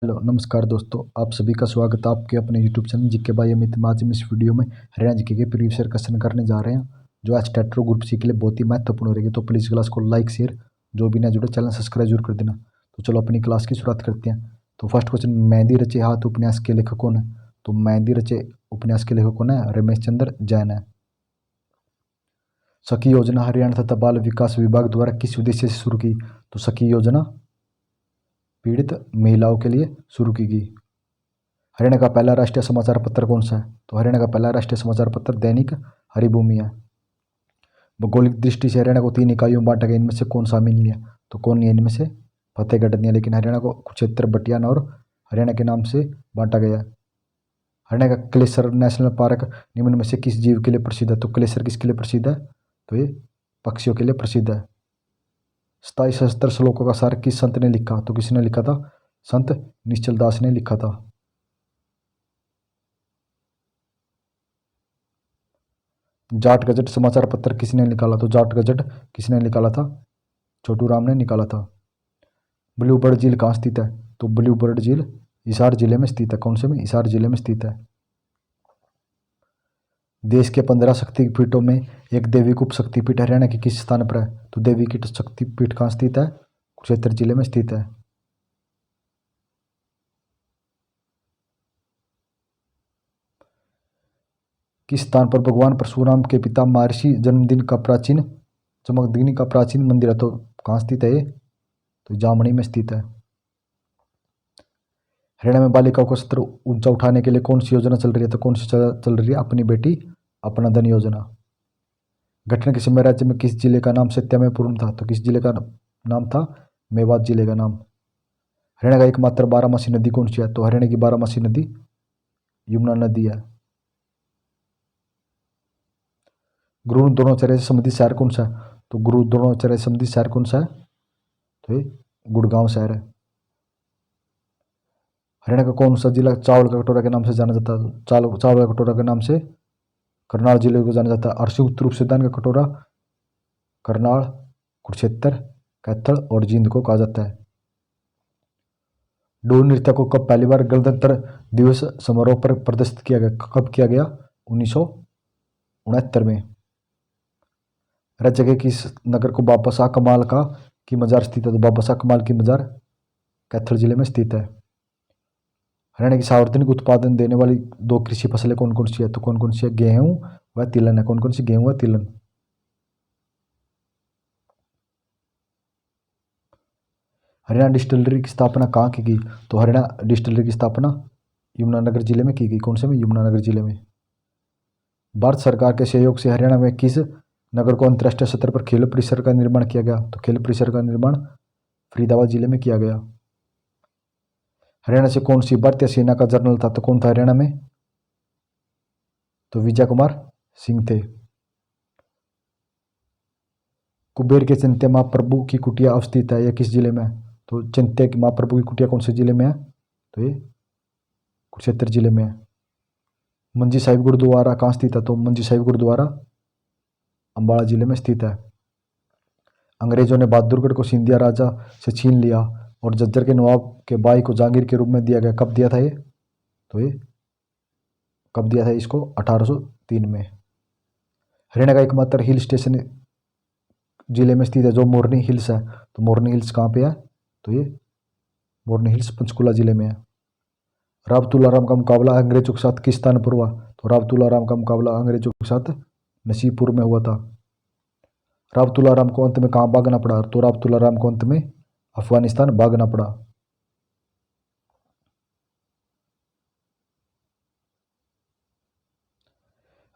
Hello नमस्कार दोस्तों, आप सभी का स्वागत है आपके अपने YouTube channel GK by Amit. आज हम इस वीडियो में हरियाणा जीके के प्रीवियस ईयर क्वेश्चन करने जा रहे हैं जो आज टेट्रो ग्रुप सी के लिए बहुत ही महत्वपूर्ण रहेगी। तो प्लीज़ क्लास को लाइक शेयर, जो भी ना जुड़े चैनल सब्सक्राइब जरूर कर देना। तो चलो अपनी क्लास की शुरुआत करते हैं। तो फर्स्ट क्वेश्चन, मेहंदी रचे हाथ उपन्यास के लेखक कौन है? तो मेहंदी रचे उपन्यास के लेखक कौन है? रमेश चंद्र जैन है। सखी योजना हरियाणा तथा बाल विकास विभाग द्वारा किस उद्देश्य से शुरू की? तो सखी योजना पीड़ित महिलाओं के लिए शुरू की गई। हरियाणा का पहला राष्ट्रीय समाचार पत्र कौन सा है? तो हरियाणा का पहला राष्ट्रीय समाचार पत्र दैनिक हरिभूमि है। भौगोलिक दृष्टि से हरियाणा को 3 इकाइयों में बांटा गया, इनमें से कौन शामिल नहीं है? तो कौन नहीं है इनमें से? फतेहगढ़ नहीं है, लेकिन हरियाणा को कुरुक्षेत्र, बटियाना और हरियाणा के नाम से बांटा गया है। हरियाणा का क्लेसर नेशनल पार्क निम्न में से किस जीव के लिए प्रसिद्ध है? तो क्लेसर किसके लिए प्रसिद्ध है? तो ये पक्षियों के लिए प्रसिद्ध है। 27 सहस्त्र श्लोकों का सार किस संत ने लिखा? तो किसने लिखा था? संत निश्चल दास ने लिखा था। जाट गजट समाचार पत्र किसने निकाला? तो जाट गजट किसने निकाला था? छोटू राम ने निकाला था। ब्लू बर्ड झील कहाँ स्थित है? तो ब्लू बर्ड झील हिसार जिले में स्थित है। कौन से में? हिसार जिले में स्थित है। देश के 15 शक्तिपीठों में एक देवीकूप शक्तिपीठ हरियाणा के किस स्थान पर है? तो देवी की शक्तिपीठ कहाँ स्थित है? कुरुक्षेत्र जिले में स्थित है। किस स्थान पर भगवान परशुराम के पिता महर्षि जमदग्नि का प्राचीन मंदिर है? तो कहाँ स्थित है ये? तो जामणी में स्थित है। हरियाणा में बालिकाओं का स्तर ऊंचा उठाने के लिए कौन सी योजना चल रही है? तो कौन सी चल रही है? अपनी बेटी अपना धन योजना। गठन के समय राज्य में किस जिले का नाम सत्यमेव था? तो किस जिले का नाम था? मेवात जिले का नाम। हरियाणा का एकमात्र बारामासी नदी कौन सी है? तो हरियाणा की बारामासी नदी यमुना नदी है। गुरु द्रोणाचार्य से संबंधित शहर कौन सा है? तो गुरु द्रोणाचार्य से संबंधित शहर कौन सा है? तो ये गुड़गांव शहर है। हरियाणा का कौन सा जिला चावल का कटोरा के नाम से जाना जाता है? चावल का कटोरा के नाम से करनाल जिले को जाना जाता है। और संयुक्त रूप से दान का कटोरा करनाल, कुरुक्षेत्र, कैथल और जींद को कहा जाता है। डोल नृत्य को कब पहली बार गणतंत्र दिवस समारोह पर प्रदर्शित किया गया? कब किया गया? 1969 में। राज्य के किस नगर को बाबा शाह कमाल का की मजार स्थित है? तो बाबा शाह कमाल की मजार कैथल जिले में स्थित है। हरियाणा की सार्वजनिक उत्पादन देने वाली 2 कृषि फसलें कौन कौन सी है? तो कौन कौन सी है? गेहूं व तिलहन है। कौन कौन सी? गेहूं व तिलहन। हरियाणा डिस्टिलरी की स्थापना कहाँ की गई? तो हरियाणा डिस्टिलरी की स्थापना यमुनानगर जिले में की गई। कौन से में? यमुनानगर जिले में। भारत सरकार के सहयोग से हरियाणा में किस नगर को अंतर्राष्ट्रीय स्तर पर खेल परिसर का निर्माण किया गया? तो खेल परिसर का निर्माण फरीदाबाद जिले में किया गया। हरियाणा से कौन सी भारतीय सेना का जनरल था? तो कौन था हरियाणा में? तो विजय कुमार सिंह थे। कुबेर के चंत्या महाप्रभु की कुटिया अवस्थित है, यह किस जिले में है? तो चंत्या की महाप्रभु की कुटिया कौन से जिले में है? तो ये कुरुक्षेत्र जिले में है। मंजी साहिब गुरुद्वारा कहाँ स्थित है? तो मंजी साहिब गुरुद्वारा अम्बाला जिले में स्थित है। अंग्रेजों ने बहादुरगढ़ को सिंधिया राजा से छीन लिया और झज्जर के नवाब के भाई को जागीर के रूप में दिया गया। कब दिया था ये? तो ये कब दिया था इसको? 1803 में। हरियाणा का एकमात्र हिल स्टेशन जिले में स्थित है जो मोरनी हिल्स है। तो मोरनी हिल्स कहाँ पे है? तो ये मोरनी हिल्स पंचकुला जिले में है। राव तुलाराम का मुकाबला अंग्रेजों के साथ किस स्थान पर हुआ? तो राव तुलाराम का मुकाबला अंग्रेजों के साथ नसीबपुर में हुआ था। राव तुलाराम को अंत में कहाँ भागना पड़ा? तो राव तुलाराम को अंत में अफगानिस्तान भागना पड़ा।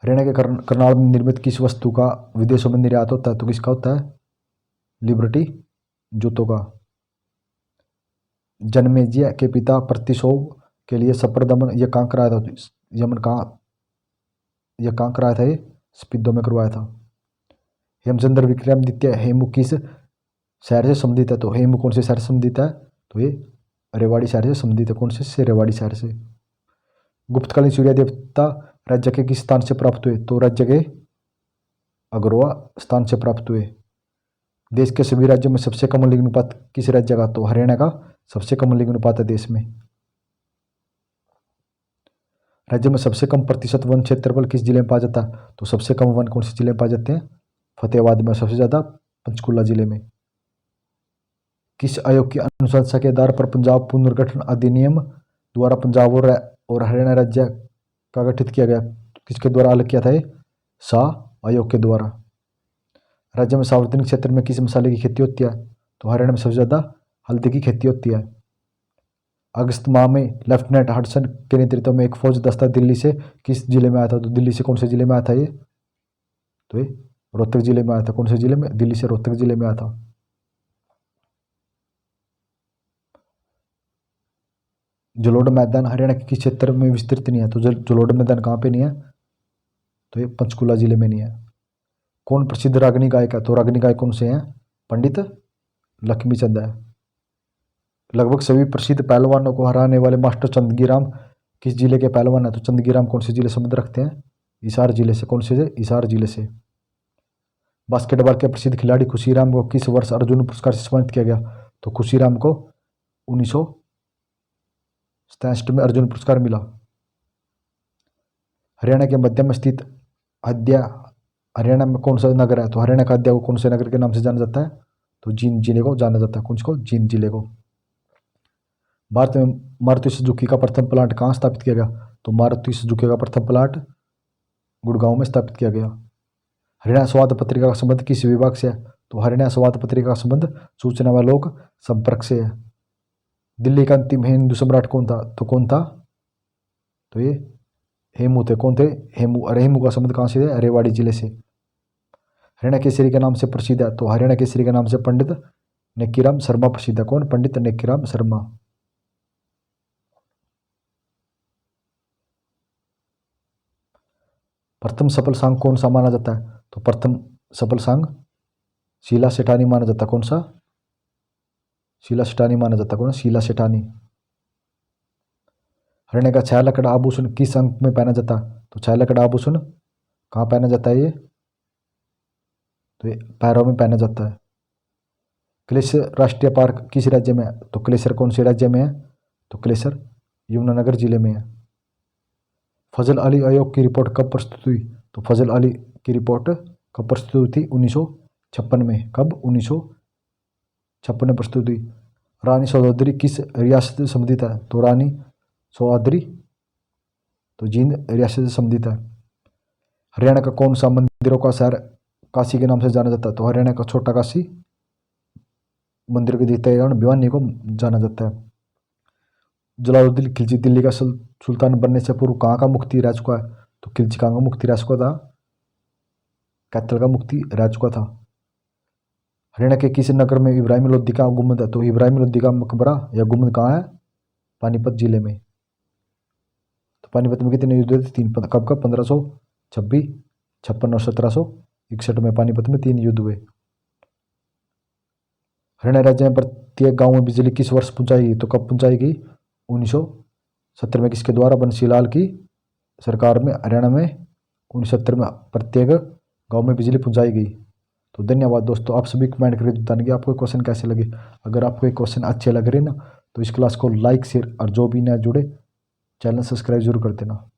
हरियाणा के करनाल में निर्मित किस वस्तु का विदेशों में निर्यात होता है? तो किसका होता है? लिबर्टी जूतों का। जनमेजय के पिता प्रतिशोव के लिए सफरदमन यह कहाँ कराया था? यमन कहाँ, यह कहाँ कराया था? ये स्पिद्दो में करवाया था। हेमचंद्र विक्रमादित्य हेमू किस शहर से संबंधित है? तो हेमू कौन से शहर से संबंधित है? तो ये रेवाड़ी शहर से संबंधित है। कौन से? रेवाड़ी शहर से। गुप्तकालीन सूर्य देवता राज्य के किस स्थान से प्राप्त हुए? तो राज्य के अगरवा स्थान से प्राप्त हुए। देश के सभी राज्यों में सबसे कम लिंग अनुपात किस राज्य का? तो हरियाणा का सबसे कम लिंग अनुपात है देश में। राज्य में सबसे कम प्रतिशत वन क्षेत्रफल किस जिले में पाया जाता है? तो सबसे कम वन कौन से जिले में पाए जाते हैं? फतेहाबाद में। सबसे ज़्यादा पंचकुला जिले में। किस आयोग की अनुशंसा के आधार पर पंजाब पुनर्गठन अधिनियम द्वारा पंजाब और हरियाणा राज्य का गठित किया गया? किसके द्वारा अलग किया था ये? शाह आयोग के द्वारा। राज्य में सार्वजनिक क्षेत्र में किस मसाले की खेती होती है? तो हरियाणा में सबसे ज़्यादा हल्दी की खेती होती है। अगस्त माह में लेफ्टिनेंट हडसन के नेतृत्व में एक फौज दस्ता दिल्ली से किस जिले में आया था? तो दिल्ली से कौन से जिले में आया था ये? तो ये रोहतक जिले में आया था। कौन से जिले में? दिल्ली से रोहतक जिले में आया था। जलोढ़ मैदान हरियाणा के किस क्षेत्र में विस्तृत नहीं है? तो जलोढ़ मैदान कहाँ पे नहीं है? तो ये पंचकुला जिले में नहीं है। कौन प्रसिद्ध रागिनी गायक है? तो रागिनी गायक कौन से हैं? पंडित लक्ष्मीचंद है। लगभग सभी प्रसिद्ध पहलवानों को हराने वाले मास्टर चंदगीराम किस जिले के पहलवान है? तो चंदगीराम कौन से जिले से संबंध रखते हैं? हिसार जिले से। कौन से? हिसार जिले से। बास्केटबॉल के प्रसिद्ध खिलाड़ी खुशीराम को किस वर्ष अर्जुन पुरस्कार से सम्मानित किया गया? तो खुशीराम को 1967 में अर्जुन पुरस्कार मिला। हरियाणा के मध्य में स्थित अद्या हरियाणा में कौन सा नगर है? तो हरियाणा का अद्या को कौन से नगर के नाम से जाना जाता है? तो जींद जिले को जाना जाता है। कौन को? जींद जिले को। भारत में मारुति सुजुकी का प्रथम प्लांट कहाँ स्थापित किया गया? तो मारुति सुजुकी का प्रथम प्लांट गुड़गांव में स्थापित किया गया। हरियाणा संवाद पत्रिका का संबंध किस विभाग से है? तो हरियाणा संवाद पत्रिका का संबंध सूचना व लोक संपर्क से है। दिल्ली का अंतिम हिंदू सम्राट कौन था? तो कौन था? तो ये हेमू थे। कौन थे? हेमू। और हेमू का संबंध कहाँ से है? रेवाड़ी जिले से। हरियाणा केसरी के नाम से प्रसिद्ध है? तो हरियाणा केसरी के नाम से पंडित नेक्कीराम शर्मा प्रसिद्ध है। कौन? पंडित नेक्कीराम शर्मा। प्रथम सफल सांग कौन सा माना जाता है? तो प्रथम सफल सांग शीला सेठानी माना जाता। कौन सा? शीला सेठानी माना जाता। कौन? शीला सेठानी। हरियाणा का छह लकड़ा आभूषण किस अंक में पहना जाता है? तो छह लकड़ा आभूषण कहाँ पहना जाता है ये? तो ये पैरों में पहना जाता है। क्लेसर राष्ट्रीय पार्क किस राज्य में है? तो क्लेसर कौन से राज्य में है? तो क्लेसर यमुनानगर जिले में है। फजल अली आयोग की रिपोर्ट कब प्रस्तुत हुई? तो फजल अली की रिपोर्ट कब प्रस्तुत हुई थी? 1956 में। कब? 1956 में प्रस्तुत हुई। रानी सौदागरी किस रियासत से संबंधित है? तो रानी सौदागरी तो जींद रियासत से संबंधित है। हरियाणा का कौन सा मंदिरों का शहर काशी के नाम से जाना जाता है? तो हरियाणा का छोटा काशी मंदिर के द्वितीय कारण भिवानी को जाना जाता है। जलालुद्दीन खिलजी दिल्ली का सुल्तान बनने से पूर्व कहाँ का मुफ्ती रह चुका है? तो खिलजी कहाँ का मुफ्ती रह चुका था? कैथल का मुफ्ती रह चुका था। हरियाणा के किस नगर में इब्राहिम लोदी का गुम्बद है? तो इब्राहिम लोदी का मकबरा या गुम्बद कहाँ है? पानीपत जिले में। तो पानीपत में कितने युद्ध हुए थे? 3। कब कब? 1526, 56 और 1761 में पानीपत में 3 युद्ध हुए। हरियाणा राज्य में प्रत्येक गांव में बिजली किस वर्ष पहुंचाई? तो कब पहुंचाई गई? 1970 में। किसके द्वारा? बंसीलाल की सरकार में हरियाणा में 1970 में प्रत्येक गांव में बिजली पहुंचाई गई। तो धन्यवाद दोस्तों। आप सभी कमेंट करके बताने कि आपको क्वेश्चन कैसे लगे। अगर आपको एक क्वेश्चन अच्छे लग रहे ना तो इस क्लास को लाइक शेयर और जो भी नया जुड़े चैनल सब्सक्राइब जरूर कर देना।